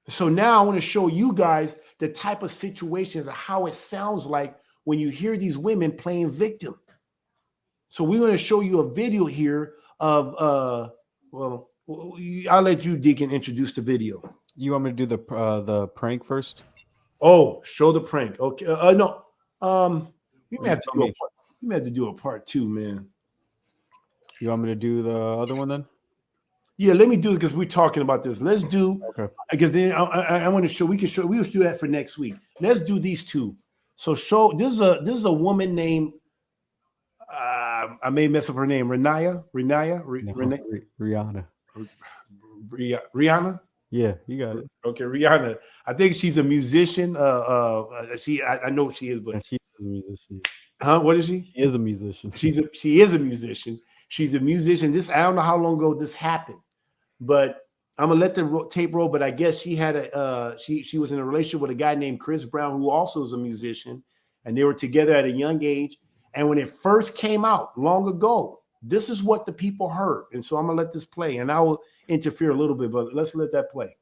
So now I want to show you guys the type of situations and how it sounds like when you hear these women playing victim. So we're going to show you a video here of well, I'll let you, Deacon, introduce the video. You want me to do the prank first? Oh, show the prank. Okay. No. We may You have to tell do a me. part. We may have to do a part 2, man. You want me to do the other one then? Yeah, let me do it because we're talking about this. Let's do. Okay. Because then I want to show. We will do that for next week. Let's do these two. So show. This is a woman named. I may mess up her name. No, Rihanna. Yeah, you got it. Okay, Rihanna. I think she's a musician. I know she is, but And she is a musician. huh? What is she? She is a musician. She is a musician. She's a musician. I don't know how long ago this happened, but I'm gonna let the tape roll. But I guess she had she was in a relationship with a guy named Chris Brown, who also is a musician, and they were together at a young age. And when it first came out long ago, this is what the people heard. And so I'm gonna let this play, and I will interfere a little bit, but let's let that play.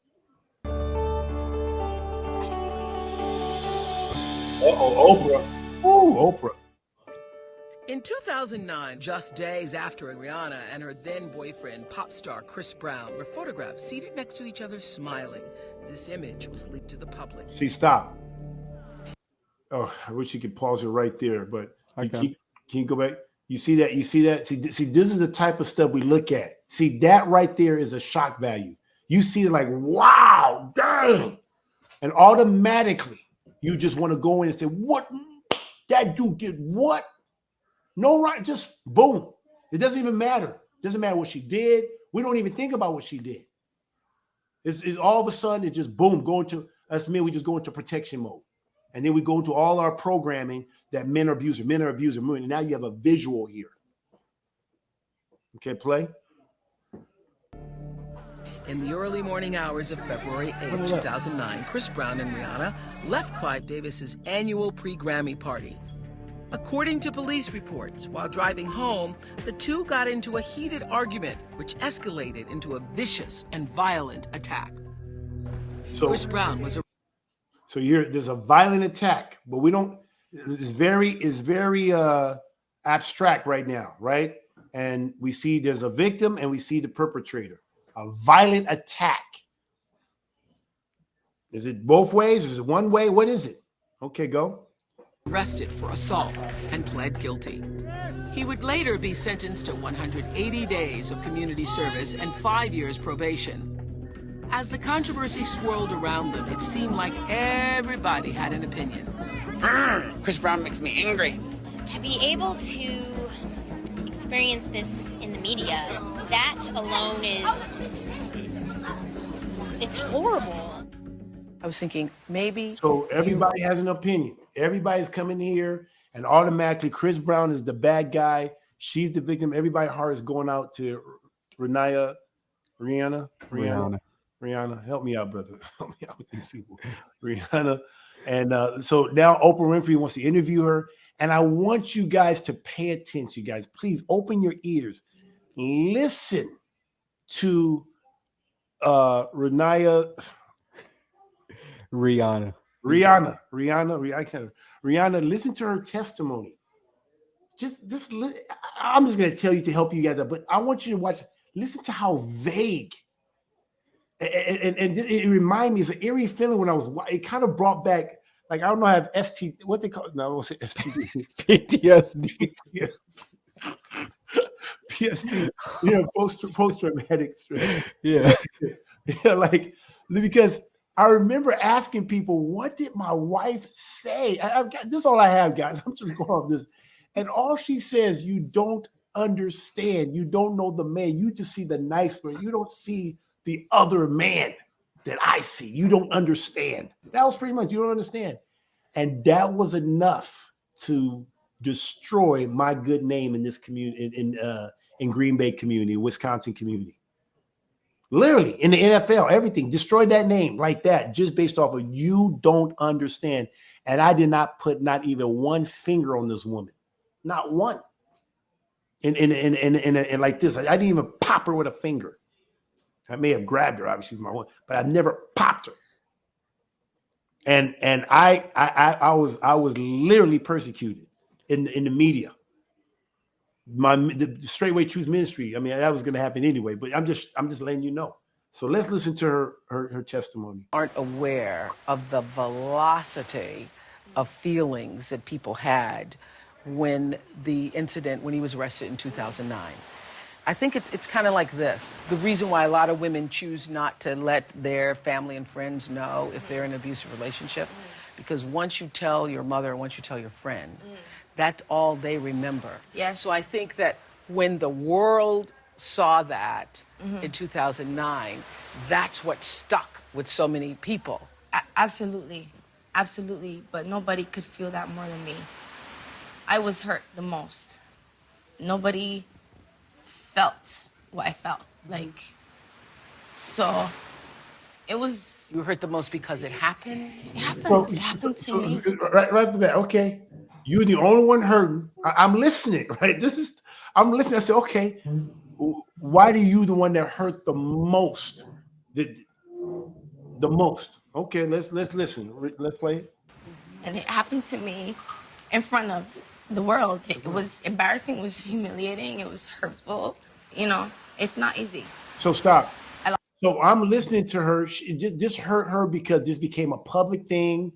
Oprah. Ooh, Oprah. In 2009, just days after Rihanna and her then boyfriend, pop star Chris Brown, were photographed seated next to each other smiling. This image was leaked to the public. See, stop. Oh, I wish you could pause it right there, but can you go back? You see that? See, this is the type of stuff we look at. See, that right there is a shock value. You see it like, wow, dang. And automatically, you just want to go in and say, what? That dude did what? No, right? Just boom. It doesn't even matter. It doesn't matter what she did. We don't even think about what she did. It's all of a sudden, it just boom, we just go into protection mode. And then we go into all our programming that men are abuser. And now you have a visual here. Okay, play. In the early morning hours of February 8, 2009, Chris Brown and Rihanna left Clive Davis's annual pre-Grammy party. According to police reports, while driving home, the two got into a heated argument, which escalated into a vicious and violent attack. Chris Brown was So there's a violent attack, but we don't. It's very abstract right now, right? And we see there's a victim and we see the perpetrator. A violent attack. Is it both ways? Is it one way? What is it? Okay, go. Arrested for assault and pled guilty. He would later be sentenced to 180 days of community service and 5 years probation. As the controversy swirled around them, it seemed like everybody had an opinion. Chris Brown makes me angry. To be able to experience this in the media, that alone it's horrible. I was thinking maybe. So everybody has an opinion. Everybody's coming here and automatically Chris Brown is the bad guy. She's the victim. Everybody's heart is going out to Rihanna. Help me out, brother. Help me out with these people. Rihanna. And so now Oprah Winfrey wants to interview her. And I want you guys to pay attention, guys. Please open your ears. Listen to Rihanna, listen to her testimony. I'm just going to tell you to help you guys out, but I want you to watch. Listen to how vague. And it reminded me, it's an eerie feeling when it kind of brought back, like, I don't know, I have what they call it? No, I won't say STD. PTSD. PTSD. Post-traumatic stress. Yeah. Yeah, like, because I remember asking people, what did my wife say? This is all I have, guys. I'm just going off this. And all she says, you don't understand. You don't know the man. You just see the nice man. You don't see the other man that I see. You don't understand. That was pretty much, you don't understand. And that was enough to destroy my good name in this community, in Green Bay community, Wisconsin community. Literally, in the NFL, everything. Destroyed that name like that, just based off of you don't understand. And I did not put not even one finger on this woman. Not one. And like this. I didn't even pop her with a finger. I may have grabbed her, obviously she's my one, but I've never popped her. and I was literally persecuted in the media. The Straightway Truth Ministry. I mean, that was going to happen anyway. But I'm just letting you know. So let's listen to her testimony. Aren't aware of the velocity of feelings that people had when the incident, when he was arrested in 2009. I think it's kind of like this. The reason why a lot of women choose not to let their family and friends know if they're in an abusive relationship, because once you tell your mother, once you tell your friend, that's all they remember. Yes. So I think that when the world saw that in 2009, that's what stuck with so many people. Absolutely. Absolutely. But nobody could feel that more than me. I was hurt the most. Nobody felt what I felt. Like, so it was... You were hurt the most because it happened? It happened to me. Right after that, okay. You're the only one hurting. I'm listening, right? I'm listening. I said, okay, why do you the one that hurt the most? The most. Okay, let's listen. Let's play it. And it happened to me in front of the world. It was embarrassing, it was humiliating, it was hurtful. You know, it's not easy. So stop. So I'm listening to her. This hurt her because this became a public thing.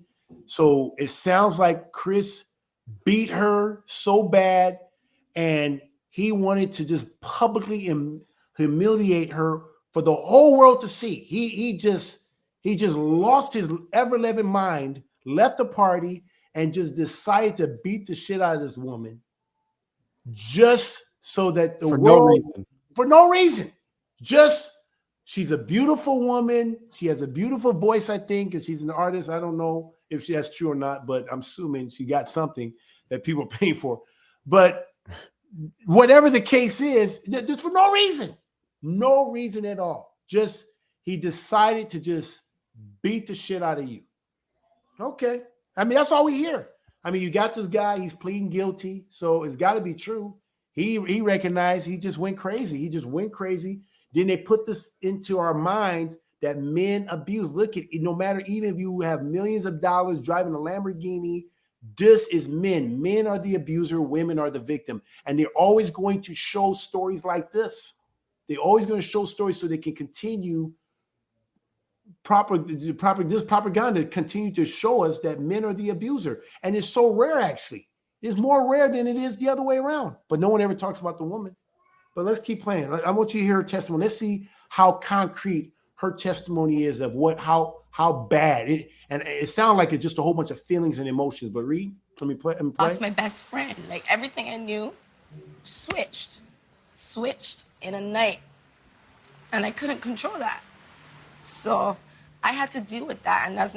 So it sounds like Chris beat her so bad, and he wanted to just publicly humiliate her for the whole world to see. He just lost his ever-living mind, left the party, and just decided to beat the shit out of this woman, just so that the world, for no reason, just. She's a beautiful woman. She has a beautiful voice, I think, and she's an artist. I don't know if that's true or not, but I'm assuming she got something that people are paying for. But whatever the case is, just for no reason at all. Just he decided to just beat the shit out of you. Okay. I mean, that's all we hear. I mean, you got this guy, he's pleading guilty, so it's got to be true. He recognized he just went crazy. Then they put this into our minds that men abuse. Look at it, no matter, even if you have millions of dollars driving a Lamborghini, this is men. Men are the abuser, women are the victim. And they're always going to show stories like this. They're always going to show stories so they can continue this propaganda, continue to show us that men are the abuser. And it's so rare, actually. It's more rare than it is the other way around. But no one ever talks about the woman. But let's keep playing. I want you to hear her testimony. Let's see how concrete her testimony is of how bad it. And it sounds like it's just a whole bunch of feelings and emotions. But read, let me play. Lost my best friend. Like everything I knew, switched in a night, and I couldn't control that. So I had to deal with that, and that's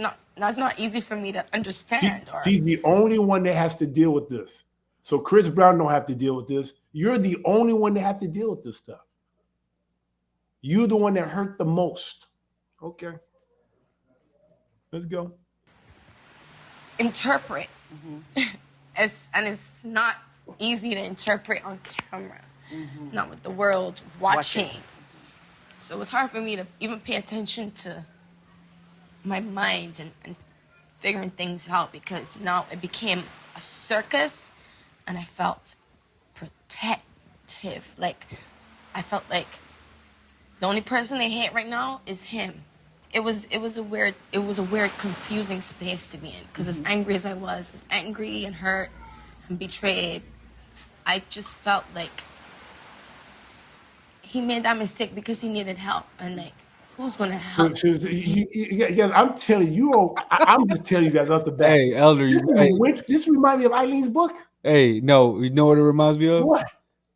not easy for me to understand. She's the only one that has to deal with this. So Chris Brown don't have to deal with this. You're the only one that have to deal with this stuff. You're the one that hurt the most. Okay. Let's go. Interpret. And it's not easy to interpret on camera. Not with the world watching. So it was hard for me to even pay attention to my mind and figuring things out, because now it became a circus. And I felt protective. Like, I felt like the only person they hate right now is him. It was a weird, confusing space to be in. Because as angry as I was, as angry and hurt and betrayed, I just felt like he made that mistake because he needed help. And like, who's gonna help? Yeah, I'm telling you, I'm just telling you guys off the bat. Hey, Elder, this reminds me of Eileen's book. Hey, no, you know what it reminds me of? What?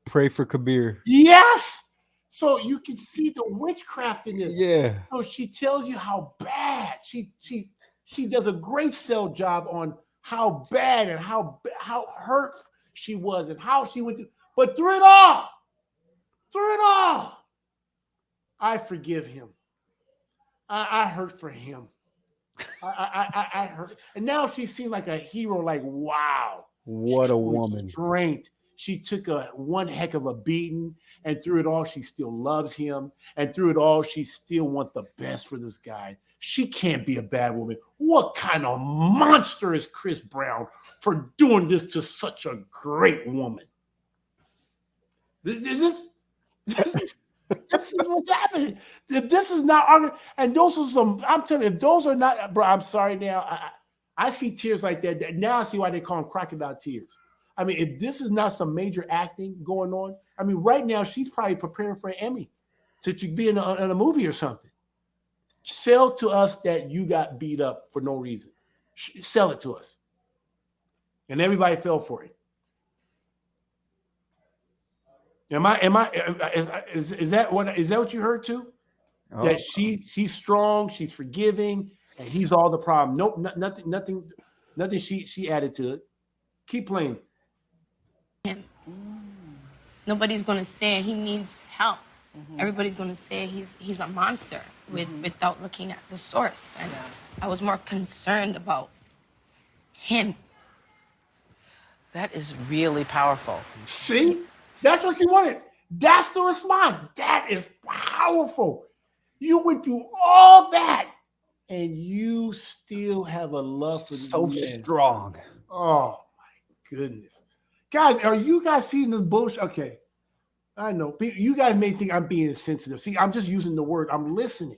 Pray for Kabir. Yes. So you can see the witchcraft in this. Yeah. So she tells you how bad she does a great sell job on how bad and how hurt she was and how she went through. But through it all, I forgive him. I hurt for him. I hurt. And now she seemed like a hero, like, wow. What a woman. Strength. she took one heck of a beating, and through it all, she still loves him, and through it all, she still wants the best for this guy. She can't be a bad woman. What kind of monster is Chris Brown for doing this to such a great woman? This is what's happening. If this is not, and those are some, I'm telling you, if those are not, bro, I'm sorry now. I see tears like that. Now I see why they call them crocodile tears. I mean, if this is not some major acting going on, I mean, right now she's probably preparing for an Emmy to be in a movie or something. Sell to us that you got beat up for no reason. Sell it to us. And everybody fell for it. Is that what you heard too? Oh. That she's strong, she's forgiving, and he's all the problem. Nope, nothing she added to it. Keep playing. Nobody's gonna say he needs help. Everybody's gonna say he's a monster without looking at the source. And I was more concerned about him. That is really powerful. See? That's what she wanted. That's the response. That is powerful. You went through all that, and you still have a love for so man. Strong. Oh my goodness, guys, are you guys seeing this bullshit? Okay, I know you guys may think I'm being insensitive. See, I'm just using the word. I'm listening.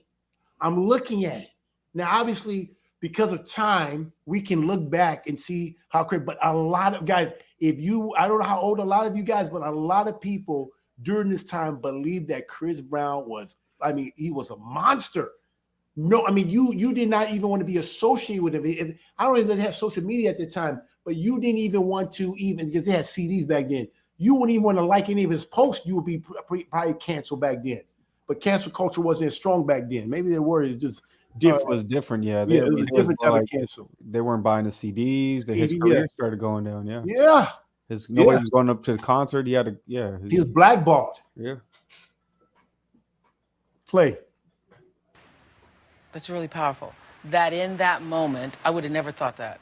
I'm looking at it now. Obviously, because of time, we can look back and see how great. But a lot of guys, I don't know how old a lot of you guys, but a lot of people during this time believed that Chris Brown was, he was a monster. No, you did not even want to be associated with him. I don't even have social media at the time, but you didn't even want to because they had CDs back then. You wouldn't even want to like any of his posts. You would be probably canceled back then. But cancel culture wasn't as strong back then. Maybe there were. It's just different. It was different, yeah. It was a different type of cancel. They weren't buying the CDs. His career started going down, yeah. Yeah. Nobody was going up to the concert. He was blackballed. Yeah. Play. That's really powerful. That in that moment, I would have never thought that.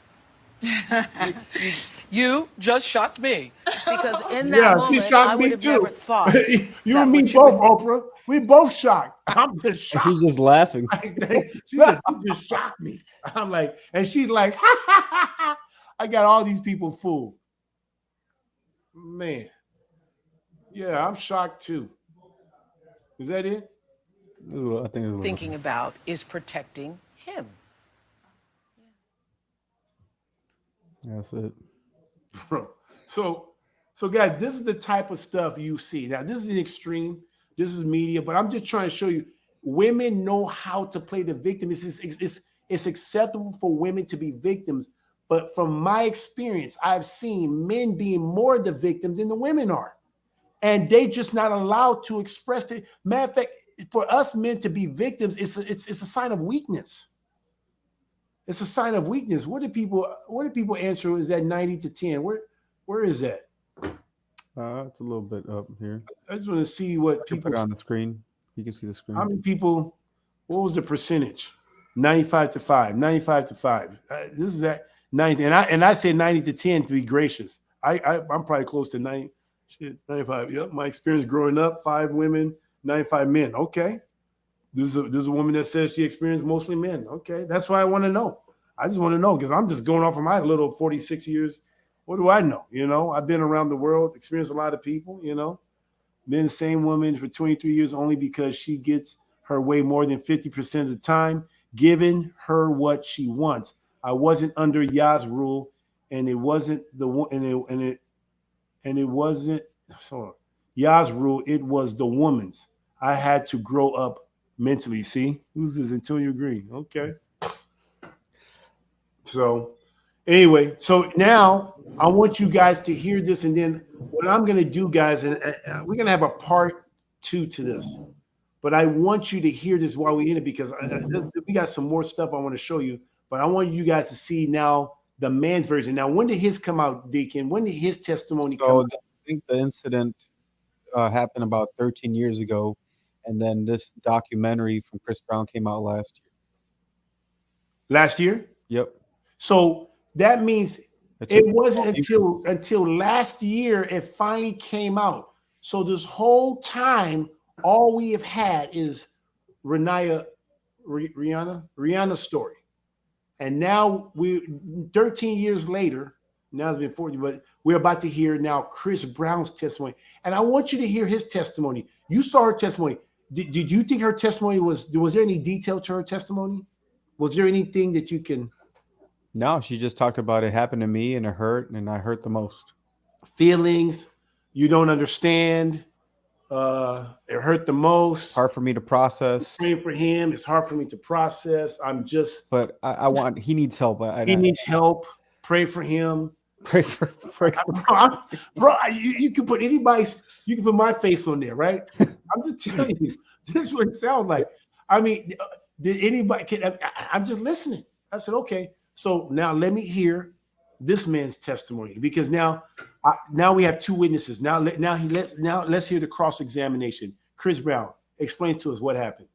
You just shocked me. Because in that moment, I would have never thought. You and me both, Oprah. We both shocked. I'm just shocked. He's just laughing. She said, you just shocked me. I'm like, and she's like, ha, ha, ha, ha. I got all these people fooled. Man. Yeah, I'm shocked too. Is that it? I think thinking about is protecting him. That's it. Bro. So guys, this is the type of stuff you see. Now, this is an extreme. This is media, but I'm just trying to show you women know how to play the victim. It's acceptable for women to be victims, but from my experience, I've seen men being more the victim than the women are. And they just not allowed to express it. Matter of fact, for us men to be victims, it's a sign of weakness. It's a sign of weakness. What do people answer? Is that 90 to 10? Where is that? It's a little bit up here. I just want to see what people put it on the screen. You can see the screen. How many people? What was the percentage? 95 to 5. 95 to 5. This is that 90, and I say 90 to 10 to be gracious. I'm probably close to 90. Shit, 95. Yep. My experience growing up: 5 women, 95 men. Okay. This is a woman that says she experienced mostly men. Okay, that's why I want to know. I just want to know because I'm just going off of my little 46 years. What do I know? I've been around the world, experienced a lot of people. Been the same woman for 23 years only because she gets her way more than 50% of the time, giving her what she wants. I wasn't under Yah's rule, and it wasn't the one, and it wasn't Yah's rule. It was the woman's. I had to grow up mentally. See, who's this? Antonio Green. Okay. So anyway, so now I want you guys to hear this, and then what I'm going to do, guys, and we're going to have a part 2 to this, but I want you to hear this while we're in it because we got some more stuff I want to show you, but I want you guys to see now the man's version. Now, when did his come out, Deacon? When did his testimony come out? I think the incident happened about 13 years ago. And then this documentary from Chris Brown came out last year. Last year? Yep. So that means It wasn't until last year it finally came out. So this whole time, all we have had is Rihanna's story. And now 13 years later, now it's been 40, but we're about to hear now Chris Brown's testimony. And I want you to hear his testimony. You saw her testimony. Did you think her testimony was there any detail to her testimony? Was there anything that you can? No, she just talked about it happened to me and it hurt and I hurt the most. Feelings you don't understand. It hurt the most. Hard for me to process. I'm praying for him. It's hard for me to process. But he needs help. He needs help. Pray for him. Pray for bro. You can put you can put my face on there, right? I'm just telling you, this is what it sounds like. I mean, did anybody? I'm just listening. I said, okay. So now let me hear this man's testimony because now we have two witnesses. Let's hear the cross-examination. Chris Brown, explain to us what happened.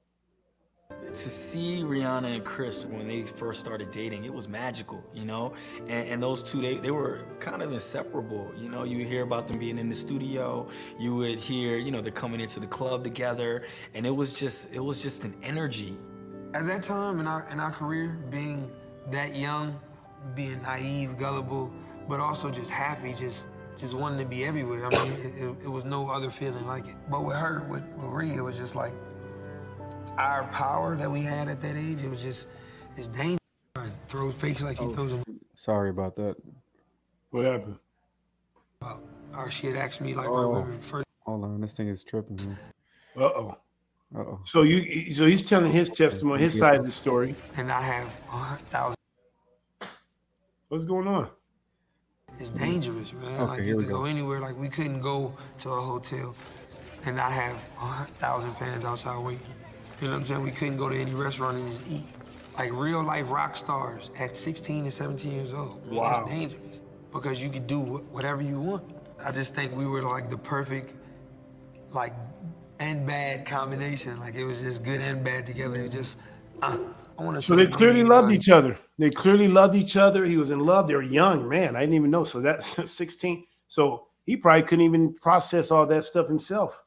To see Rihanna and Chris when they first started dating, it was magical, you know? And those two, they were kind of inseparable, you know? You would hear about them being in the studio, you would hear, you know, they're coming into the club together, and it was just an energy. At that time in our career, being that young, being naive, gullible, but also just happy, just wanting to be everywhere. I mean, it was no other feeling like it. But with her, with Rhea, it was just like, our power that we had at that age, it's dangerous. Throws fakes like he throws them. Sorry about that. What happened? She had asked me like where we were first. Hold on, this thing is tripping. Uh-oh. So he's telling his testimony, his side of the story. And I have 100,000. What's going on? It's dangerous, man. Okay, like you could go anywhere. Like we couldn't go to a hotel, and I have 100,000 fans outside waiting. You know what I'm saying? We couldn't go to any restaurant and just eat. Like real life rock stars at 16 and 17 years old. Man, wow. That's dangerous because you could do whatever you want. I just think we were like the perfect, like, and bad combination. Like it was just good and bad together. It was just, I want to. So they clearly loved each other. They clearly loved each other. He was in love. They were young, man. I didn't even know. So that's 16. So he probably couldn't even process all that stuff himself.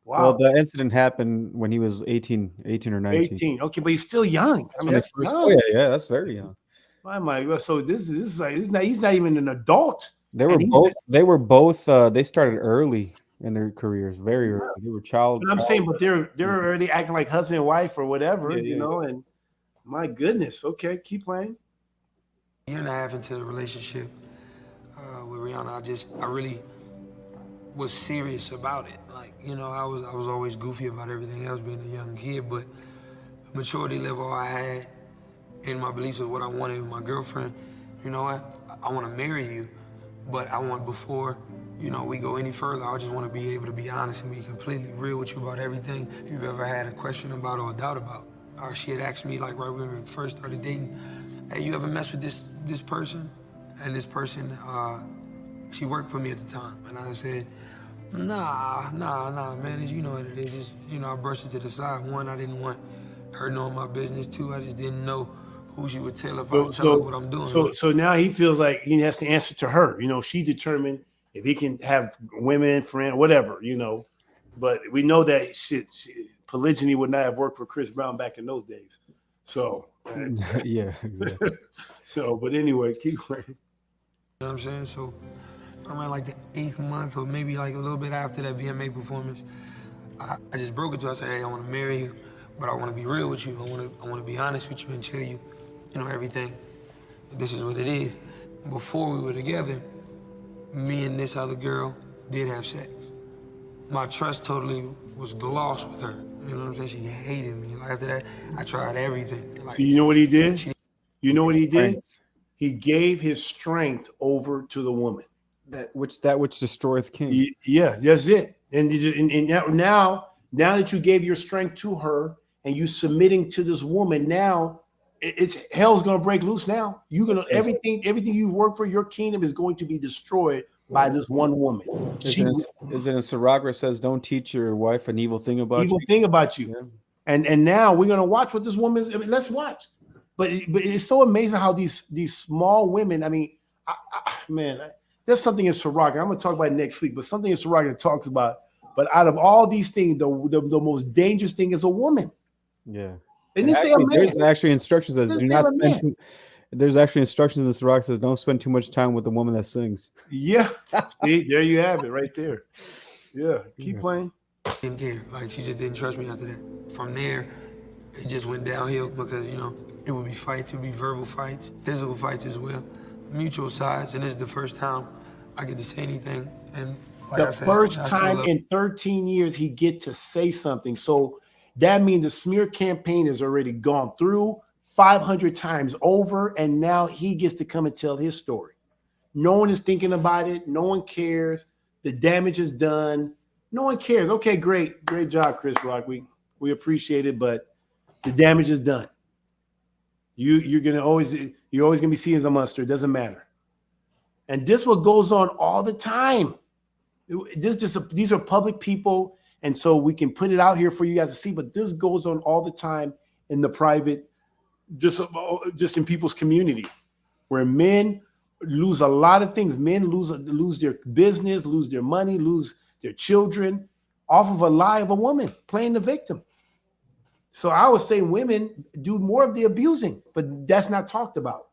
Wow. Well, the incident happened when he was 18 or 19. 18. Okay, but he's still young. I mean, that's young. Oh, yeah, that's very young. Why am I? So this is like he's not even an adult. They were both. They started early in their careers, very early. They were child. But I'm saying, but they're already acting like husband and wife or whatever, you know. And my goodness, okay, keep playing. A year and a half into the relationship with Rihanna, I really was serious about it. Like, you know, I was always goofy about everything else, being a young kid, but the maturity level I had and my beliefs of what I wanted with my girlfriend, you know what? I want to marry you, but I want before, you know, we go any further, I just want to be able to be honest and be completely real with you about everything if you've ever had a question about or a doubt about. Or she had asked me, like, right when we first started dating, hey, you ever mess with this person? And this person, she worked for me at the time. And I said, nah, man, you know what it is. Just, you know, I brushed it to the side. One, I didn't want her knowing my business. Two, I just didn't know who she would tell if I tell her what I'm doing. So now he feels like he has to answer to her. You know, she determined if he can have women, friend, whatever, you know. But we know that polygyny would not have worked for Chris Brown back in those days. So yeah, exactly. So, but anyway, keep playing. You know what I'm saying? So around like the 8th month or maybe like a little bit after that VMA performance, I just broke it to her. I said, hey, I want to marry you, but I want to be real with you. I want to be honest with you and tell you, you know, everything. This is what it is. Before we were together, me and this other girl did have sex. My trust totally was lost with her. You know what I'm saying? She hated me. Like after that, I tried everything. Like, so you know what he did? You know what he did? He gave his strength over to the woman. That which destroyeth king. Yeah, that's it. And now that you gave your strength to her and you submitting to this woman, now it's hell's gonna break loose. Now you're gonna everything you work for, your kingdom is going to be destroyed by this one woman. Is it in Sirach where it says, "Don't teach your wife an evil thing about you"? Yeah. And now we're gonna watch what this woman is. I mean, let's watch. But it's so amazing how these small women. I mean, Man, there's something in Ciroc. I'm going to talk about it next week, but something in Ciroc that talks about. But out of all these things, the most dangerous thing is a woman. Yeah. And say a man. There's actually instructions that do not spend too. There's actually instructions in Ciroc says don't spend too much time with the woman that sings. Yeah. See, there you have it right there. Yeah. Keep playing. Didn't care. Like, she just didn't trust me after that. From there, it just went downhill because, you know, it would be fights, it would be verbal fights, physical fights as well, mutual sides. And this is the first time I get to say anything. And like the first time in 13 years he get to say something. So that means the smear campaign has already gone through 500 times over, and now he gets to come and tell his story. No one is thinking about it. No one cares. The damage is done. No one cares. Okay, great job, Chris Rock. We appreciate it, but the damage is done. You're always gonna be seeing the mustard. It doesn't matter. And this what goes on all the time. These are public people, and so we can put it out here for you guys to see. But this goes on all the time in the private, just in people's community, where men lose a lot of things. Men lose their business, lose their money, lose their children off of a lie of a woman playing the victim. So I would say women do more of the abusing, but that's not talked about.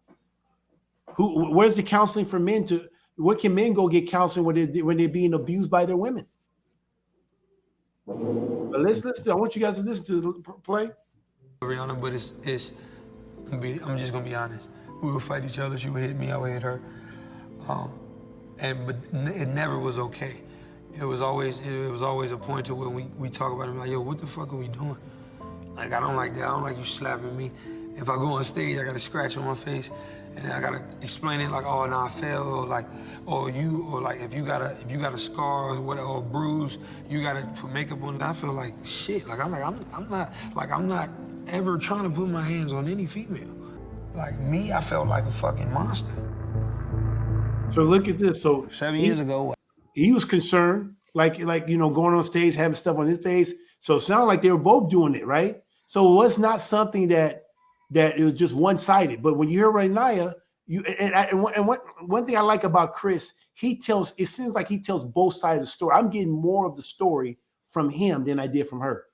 Where's the counseling for men where can men go get counseling when they're being abused by their women? But listen, I want you guys to listen to the play. Rihanna, but I'm just gonna be honest. We would fight each other. She would hit me, I would hit her. But it never was okay. It was always a point to where we talk about it, like, yo, what the fuck are we doing? Like, I don't like that. I don't like you slapping me. If I go on stage, I got a scratch on my face, and I gotta explain it like, oh, no, I fell, or if you got a scar or whatever, or a bruise, you gotta put makeup on it. I feel like shit. I'm not ever trying to put my hands on any female. Like me, I felt like a fucking monster. So look at this. So 7 years ago, he was concerned, like going on stage, having stuff on his face. So it sounded like they were both doing it, right? So it was not something that it was just one-sided. But when you hear Rihanna, one thing I like about Chris, it seems like he tells both sides of the story. I'm getting more of the story from him than I did from her.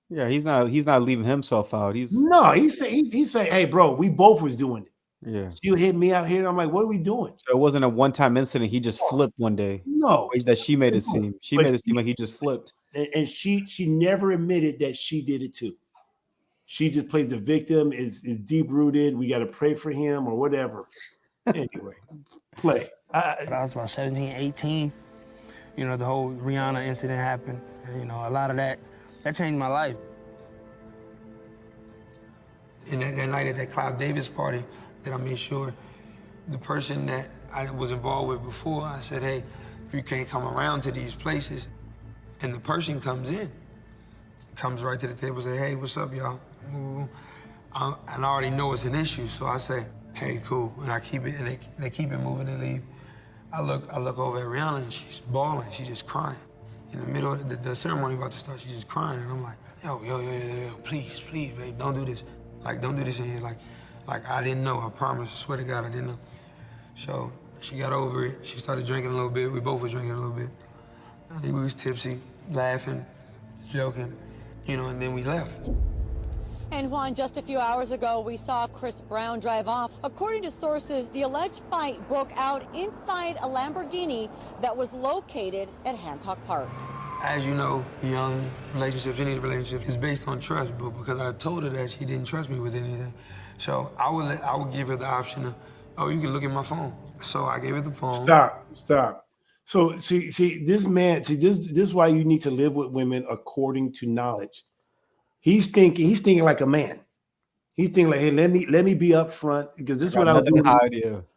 Yeah, he's not leaving himself out. He's saying, hey, bro, we both was doing it. Yeah. She hit me out here, and I'm like, what are we doing? So it wasn't a one-time incident. He just flipped one day. No. That she made it seem. She made it seem like he just flipped. And she never admitted that she did it too. She just plays the victim, is deep-rooted. We got to pray for him or whatever. Anyway, play. I was about 17, 18. You know, the whole Rihanna incident happened. And, you know, a lot of that changed my life. And that night at that Clive Davis party, that I made sure the person that I was involved with before, I said, hey, you can't come around to these places. And the person comes right to the table and say, hey, what's up, y'all? And I already know it's an issue, so I say, hey, cool. And I keep it, and they keep it moving and leave. I look over at Rihanna, and she's bawling, she's just crying. In the middle of the ceremony about to start, she's just crying, and I'm like, yo, please, babe, don't do this. Like, don't do this in here. Like I didn't know, I promise, I swear to God, I didn't know. So she got over it, she started drinking a little bit, we both were drinking a little bit. We was tipsy, laughing, joking, you know, and then we left. And Juan, just a few hours ago, we saw Chris Brown drive off. According to sources, the alleged fight broke out inside a Lamborghini that was located at Hancock Park. As you know, young relationships, any relationship is based on trust, but because I told her that, she didn't trust me with anything. So I would give her the option of, oh, you can look at my phone. So I gave her the phone. Stop. So see, this man, this is why you need to live with women according to knowledge. He's thinking like a man. He's thinking like, hey, let me be upfront because this is what I'm doing.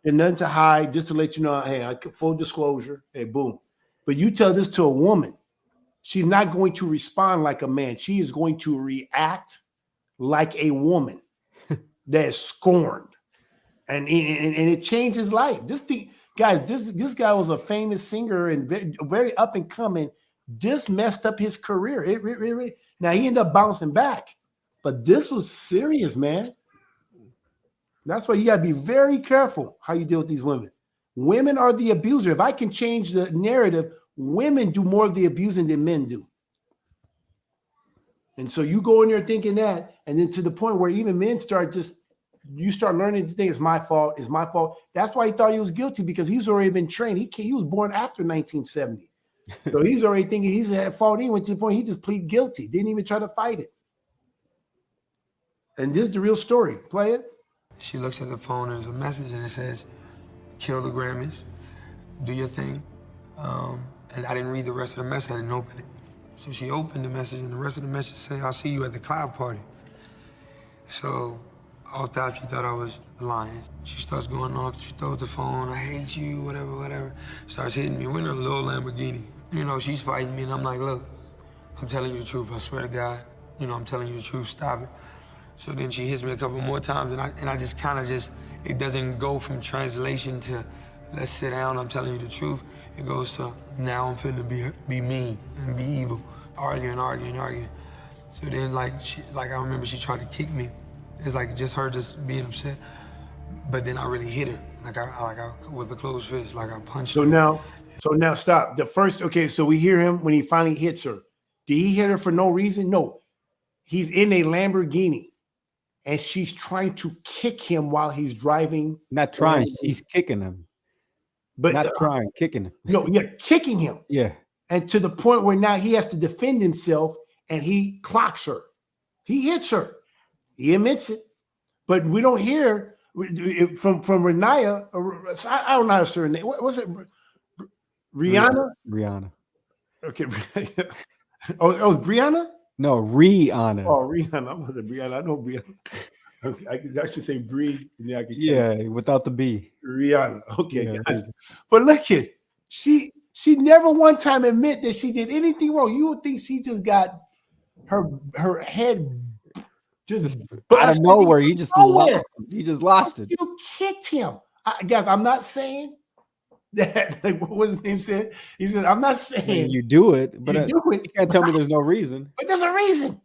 And nothing to hide, just to let you know, hey, full disclosure, hey, boom. But you tell this to a woman, she's not going to respond like a man. She is going to react like a woman that is scorned. And it changed his life. This guy was a famous singer and very up and coming. Just messed up his career. Now he ended up bouncing back, but this was serious, man. That's why you gotta be very careful how you deal with these women. Women are the abuser. If I can change the narrative, women do more of the abusing than men do. And so you go in there thinking that, and then to the point where even men you start learning to think it's my fault, it's my fault. That's why he thought he was guilty, because he's already been trained. He was born after 1970. So he's already thinking he's at fault. He went to the point he just pleaded guilty, didn't even try to fight it. And this is the real story. Play it. She looks at the phone, there's a message, and it says, kill the Grammys, do your thing. And I didn't read the rest of the message, I didn't open it. So she opened the message, and the rest of the message said, I'll see you at the cloud party. So off top, she thought I was lying. She starts going off, she throws the phone, I hate you, whatever. Starts hitting me. We're in a little Lamborghini. You know, she's fighting me, and I'm like, look, I'm telling you the truth, I swear to God. You know, I'm telling you the truth, stop it. So then she hits me a couple more times, and I just kind of it doesn't go from translation to, let's sit down, I'm telling you the truth. It goes to, now I'm finna be mean and be evil, arguing. So then, like I remember she tried to kick me. It's like just her just being upset. But then I really hit her, like I with a closed fist, like I punched her. So now stop. The first, okay, so we hear him when he finally hits her. Did he hit her for no reason? No. He's in a Lamborghini, and she's trying to kick him while he's driving. Not trying, she's kicking him. But not trying, kicking him. No, yeah, kicking him. Yeah. And to the point where now he has to defend himself, and he clocks her. He hits her. He admits it. But we don't hear from Renaya. I don't know how to say her name. What's it? Rihanna? Rihanna. Okay. Oh, it's Brianna? No, Rihanna. Oh, Rihanna. I'm going to Brianna. I know Brianna. Okay, I should say Bree. Yeah, without the B. Rihanna. Okay, yeah, guys. But look at she never one time admit that she did anything wrong. You would think she just got her head just out of nowhere. He just lost it. He just lost it. You kicked him. Guys, I'm not saying that, like what his name said. He said, I'm not saying you do it, but you can't tell me there's no reason. But there's a reason.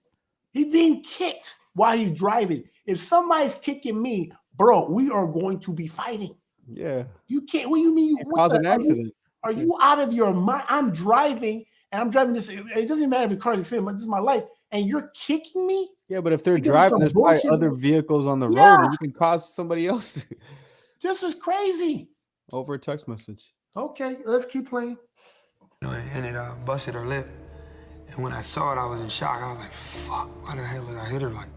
He's being kicked while he's driving. If somebody's kicking me, bro, we are going to be fighting. Yeah. You can't. What do you mean? You cause an accident. Are you out of your mind? I'm driving, and I'm driving this. It doesn't matter if the car is expensive, but this is my life, and you're kicking me? Yeah, but if they're driving, there's probably other vehicles on the road, and you can cause somebody else to. This is crazy. Over a text message. Okay, let's keep playing. And it busted her lip. And when I saw it, I was in shock. I was like, fuck, why the hell did I hit her? Like,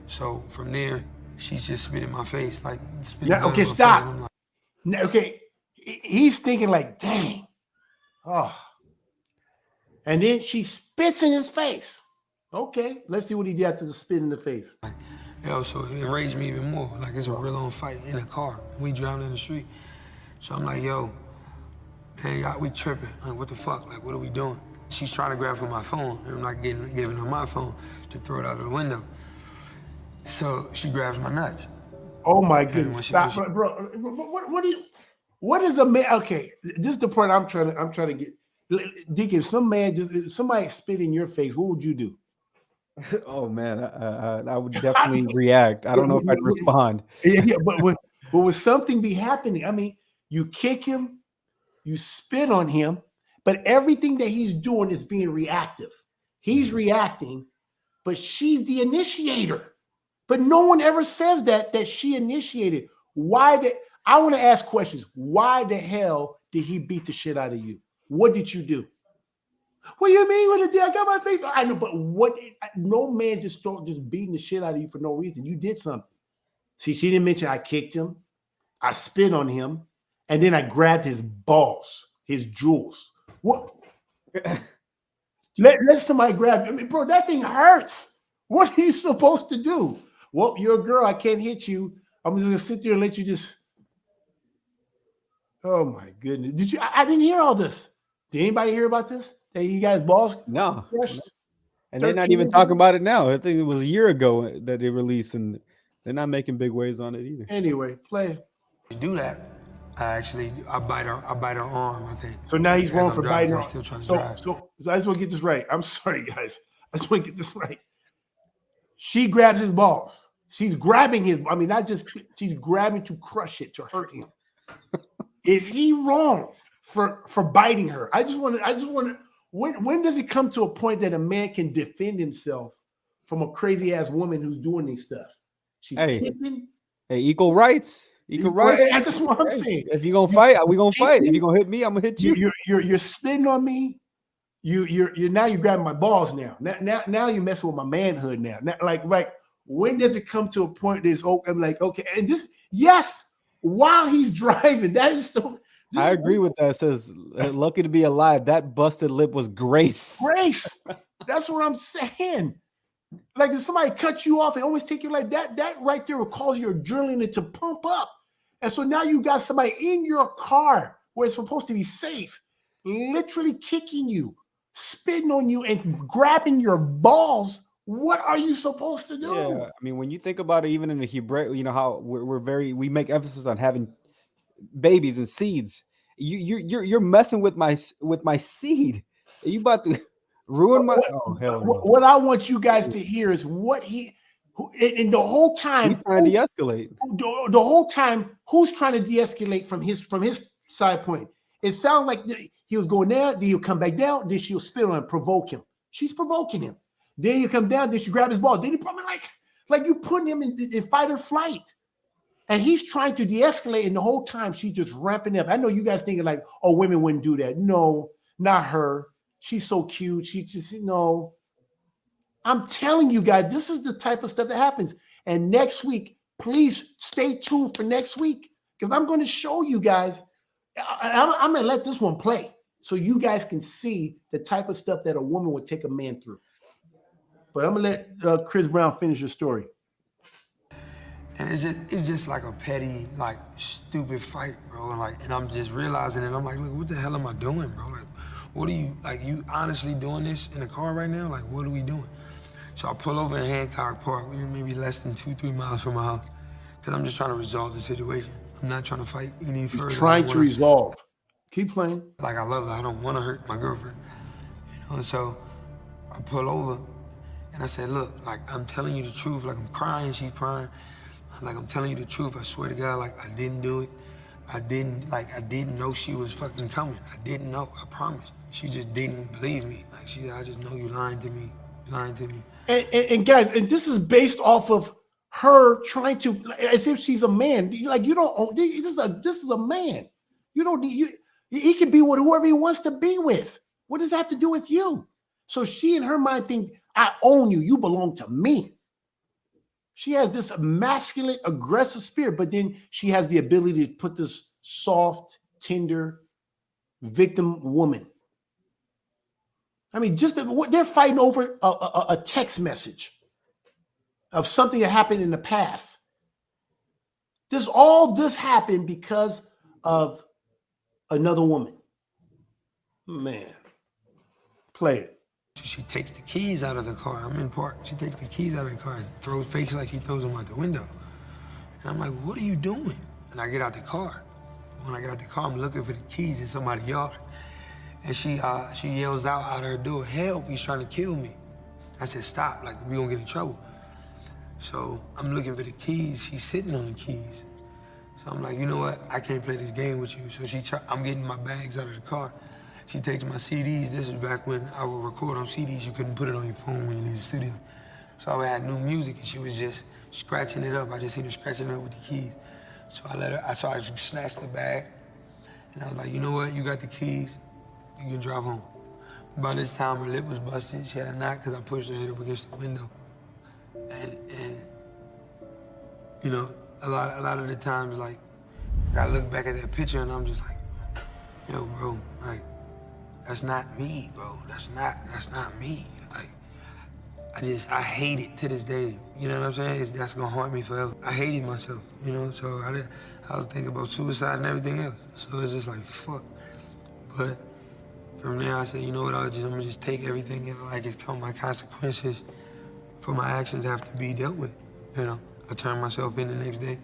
so from there, she's just spit in my face. Like, yeah, okay, stop. Like, okay, he's thinking like, dang. Oh. And then she spits in his face. Okay, let's see what he did after the spit in the face. Like, yo, so it enraged me even more. Like, it's a real on fight in the car. We driving in the street. So I'm like, yo, man, we tripping. Like, what the fuck? Like, what are we doing? She's trying to grab for my phone, and I'm not giving her my phone to throw it out of the window. So she grabs my nuts. Oh my goodness! Stop, bro. What is a man? Okay, this is the point I'm trying to get. Dick, if somebody spit in your face, what would you do? Oh man, I would definitely react. I don't know if I'd respond. Yeah, but would something be happening? I mean, you kick him, you spit on him, but everything that he's doing is being reactive. He's reacting, but she's the initiator. But no one ever says that she initiated. I want to ask questions. Why the hell did he beat the shit out of you? What did you do? What do you mean? What did I got my face? I know, but no man just beating the shit out of you for no reason. You did something. See, she didn't mention I kicked him, I spit on him, and then I grabbed his balls, his jewels. What? Let somebody grab you. I mean, bro, that thing hurts. What are you supposed to do? Well, you're a girl. I can't hit you. I'm just gonna sit there and let you just. Oh my goodness! Did you? I didn't hear all this. Did anybody hear about this? That you guys balls? No. And they're not even talking about it now. I think it was a year ago that they released, and they're not making big waves on it either. Anyway, play. To do that, I bite her arm, I think. So now he's wrong for biting her. So I just want to get this right. I'm sorry, guys. I just want to get this right. She grabs his balls. She's grabbing his. I mean, not just. She's grabbing to crush it, to hurt him. Is he wrong for biting her? I just want to. When does it come to a point that a man can defend himself from a crazy ass woman who's doing these stuff? She's kicking. Hey, equal rights. Equal rights. That's what I'm saying. If you're gonna fight, we gonna fight. If you're gonna hit me, I'm gonna hit you. You're spitting on me. You're now you're grabbing my balls now. Now you're messing with my manhood now. Like when does it come to a point that's I'm like, okay, and just yes, while he's driving, that is so. I agree with that. It says, lucky to be alive. That busted lip was grace. Grace. That's what I'm saying. Like if somebody cut you off and always take you like that right there will cause your adrenaline to pump up. And so now you got somebody in your car where it's supposed to be safe, literally kicking you, spitting on you, and grabbing your balls. What are you supposed to do? Yeah, I mean, when you think about it, even in the Hebrew, you know how we make emphasis on having babies and seeds. You're messing with my seed. Are you about to ruin my? Oh hell no. What I want you guys to hear is what and the whole time he's trying to de-escalate. The whole time, who's trying to de-escalate from his side point? It sounds like he was going down, then he'll come back down, then she'll spit on him, provoke him. She's provoking him. Then you come down, then she grab his ball. Then he probably like you putting him in fight or flight. And he's trying to de-escalate, and the whole time she's just ramping up. I know you guys thinking like, oh, women wouldn't do that. No, not her. She's so cute. She just, no. I'm telling you guys, this is the type of stuff that happens. And next week, please stay tuned for next week because I'm going to show you guys. I'm going to let this one play so you guys can see the type of stuff that a woman would take a man through. But I'm going to let Chris Brown finish his story. And it's just like a petty, like, stupid fight, bro. And I'm just realizing it. I'm like, look, what the hell am I doing, bro? Like, what are you, like, you honestly doing this in a car right now? Like, what are we doing? So I pull over in Hancock Park, maybe less than 2-3 miles from my house, because I'm just trying to resolve the situation. I'm not trying to fight any further. You're trying to resolve. Keep playing. Like, I love her. I don't want to hurt my girlfriend. You know, and so I pull over, and I said, look, like, I'm telling you the truth. Like, I'm crying, she's crying. Like, I'm telling you the truth. I swear to God, like, I didn't do it. I didn't know she was fucking coming. I didn't know, I promise. She just didn't believe me. Like, I just know you lying to me. And guys, and this is based off of her trying to, as if she's a man. Like, you don't, this is a man. You don't need, he can be with whoever he wants to be with. What does that have to do with you? So she in her mind think, I own you. You belong to me. She has this masculine, aggressive spirit, but then she has the ability to put this soft, tender victim woman. I mean, they're fighting over a text message of something that happened in the past. All this happened because of another woman. Man, play it. She takes the keys out of the car. I'm in park. She takes the keys out of the car and throws fakes like she throws them out the window. And I'm like, what are you doing? And I get out the car. When I get out the car, I'm looking for the keys in somebody's yard. And she yells out her door, help, he's trying to kill me. I said, stop, like, we gonna get in trouble. So I'm looking for the keys. She's sitting on the keys. So I'm like, you know what? I can't play this game with you. So I'm getting my bags out of the car. She takes my CDs. This is back when I would record on CDs. You couldn't put it on your phone when you leave the studio. So I had new music, and she was just scratching it up. I just seen her scratching it up with the keys. So I snatched the bag, and I was like, you know what? You got the keys. You can drive home. By this time, her lip was busted. She had a knot because I pushed her head up against the window. And you know, a lot of the times, like, I look back at that picture and I'm just like, yo, bro, like, that's not me, bro. That's not me. Like, I hate it to this day. You know what I'm saying? That's gonna haunt me forever. I hated myself, you know? So I was thinking about suicide and everything else. So it's just like, fuck. But from there, I said, you know what, I'm gonna just take everything like it's come. My consequences for my actions have to be dealt with, you know? I turned myself in the next day,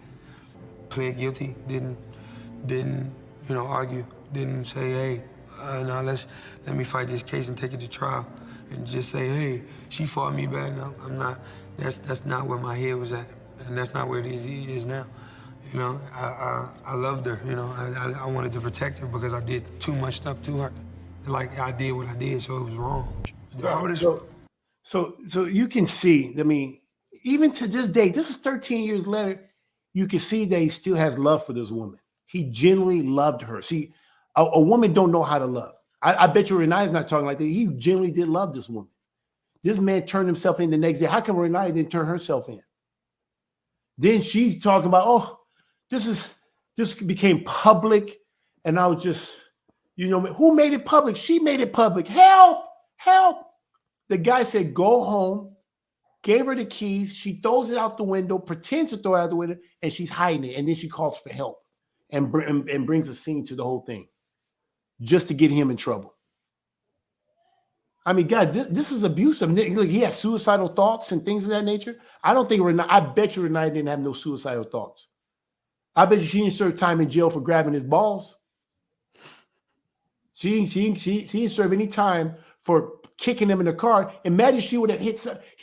pled guilty, didn't, you know, argue, didn't say, hey, now let me fight this case and take it to trial and just say, hey, she fought me back. No, I'm not, that's not where my head was at, and that's not where it is now. You know, I loved her. You know, I wanted to protect her because I did too much stuff to her. Like I did what I did, so it was wrong. So you can see. I mean, even to this day, this is 13 years later. You can see that he still has love for this woman. He genuinely loved her. See, a woman don't know how to love. I bet you Renee is not talking like that. He genuinely did love this woman. This man turned himself in the next day. How come Renee didn't turn herself in? Then she's talking about, oh, this became public, and I was just, you know, who made it public? She made it public. Help, help. The guy said, go home, gave her the keys. She throws it out the window, pretends to throw it out the window, and she's hiding it. And then she calls for help and brings a scene to the whole thing just to get him in trouble. I mean, God, this is abusive. Look, he has suicidal thoughts and things of that nature. I don't think I bet you Renee didn't have no suicidal thoughts. I bet you she didn't serve time in jail for grabbing his balls. She didn't serve any time for kicking him in the car. Imagine he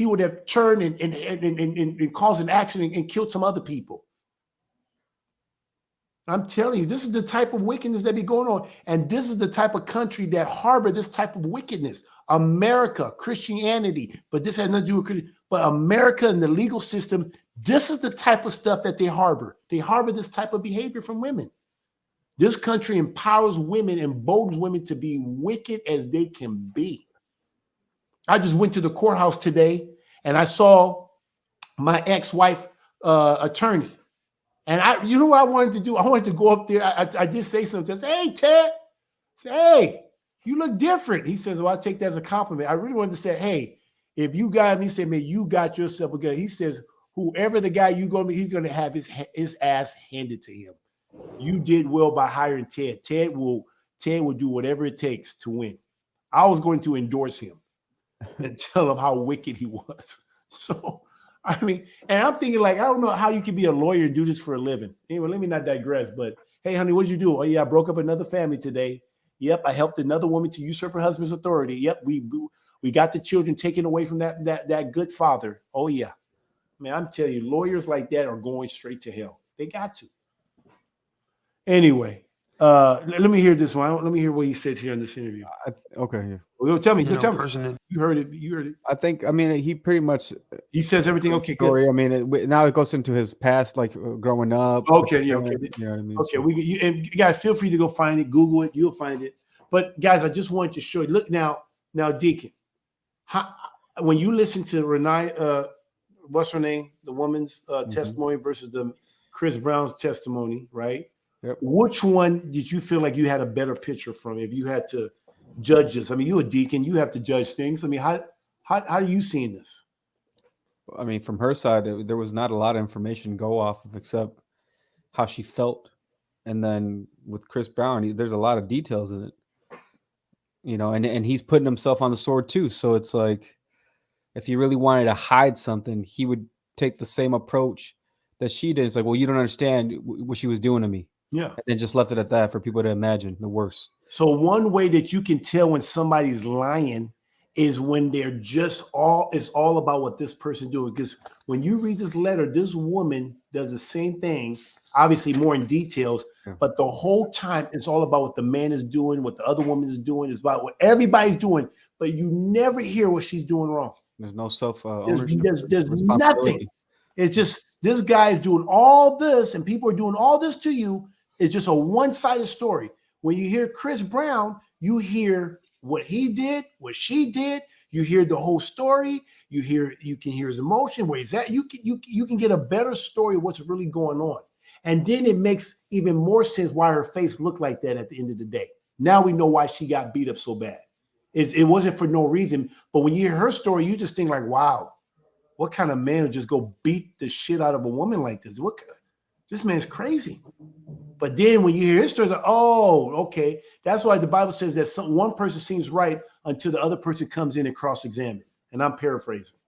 would have turned and caused an accident and killed some other people. I'm telling you, this is the type of wickedness that be going on. And this is the type of country that harbor this type of wickedness. America, Christianity, but this has nothing to do with Christianity. But America and the legal system, this is the type of stuff that they harbor. They harbor this type of behavior from women. This country empowers women and emboldens women to be wicked as they can be. I just went to the courthouse today and I saw my ex-wife attorney. And you know what I wanted to do? I wanted to go up there. I did say something. I said, hey, Ted. I said, hey, you look different. He says, well, I take that as a compliment. I really wanted to say, hey, if you got me, he said, man, you got yourself a good. He says, whoever the guy you going to be, he's going to have his ass handed to him. You did well by hiring Ted. Ted will do whatever it takes to win. I was going to endorse him and tell him how wicked he was. So, I mean, and I'm thinking like, I don't know how you can be a lawyer and do this for a living. Anyway, let me not digress, but hey, honey, what'd you do? Oh yeah, I broke up another family today. Yep, I helped another woman to usurp her husband's authority. Yep, we got the children taken away from that good father. Oh yeah. Man, I'm telling you, lawyers like that are going straight to hell. They got to. Anyway, let me hear this one. Let me hear what he said here in this interview. Okay. Yeah. Well, tell me. You heard it. You heard it. I think. I mean, he pretty much. He says everything. Okay. Story. Good. I mean, now it goes into his past, like growing up. Okay. Yeah. Okay. You know what I mean? Okay. So. And guys, feel free to go find it. Google it. You'll find it. But guys, I just wanted to show you. Look now, Deacon. When you listen to Renee, what's her name? The woman's testimony versus the Chris Brown's testimony, right? Yep. Which one did you feel like you had a better picture from if you had to judge this? I mean, you're a deacon, you have to judge things. I mean, how are you seeing this? I mean, from her side, there was not a lot of information to go off of except how she felt. And then with Chris Brown, there's a lot of details in it. You know, and he's putting himself on the sword too. So it's like, if he really wanted to hide something, he would take the same approach that she did. It's like, well, you don't understand what she was doing to me. Yeah. And then just left it at that for people to imagine the worst. So one way that you can tell when somebody's lying is when they're it's all about what this person doing. Because when you read this letter, this woman does the same thing, obviously more in details, but the whole time it's all about what the man is doing, what the other woman is doing, it's about what everybody's doing, but you never hear what she's doing wrong. There's no self-ownership. There's nothing. It's just this guy is doing all this and people are doing all this to you. It's just a one-sided story. When you hear Chris Brown, you hear what he did, what she did. You hear the whole story. You can hear his emotion, where he's at. You can get a better story of what's really going on. And then it makes even more sense why her face looked like that at the end of the day. Now we know why she got beat up so bad. It wasn't for no reason. But when you hear her story, you just think like, wow, what kind of man would just go beat the shit out of a woman like this? This man's crazy. But then when you hear his story, it's like, oh, okay. That's why the Bible says that one person seems right until the other person comes in and cross-examine. And I'm paraphrasing.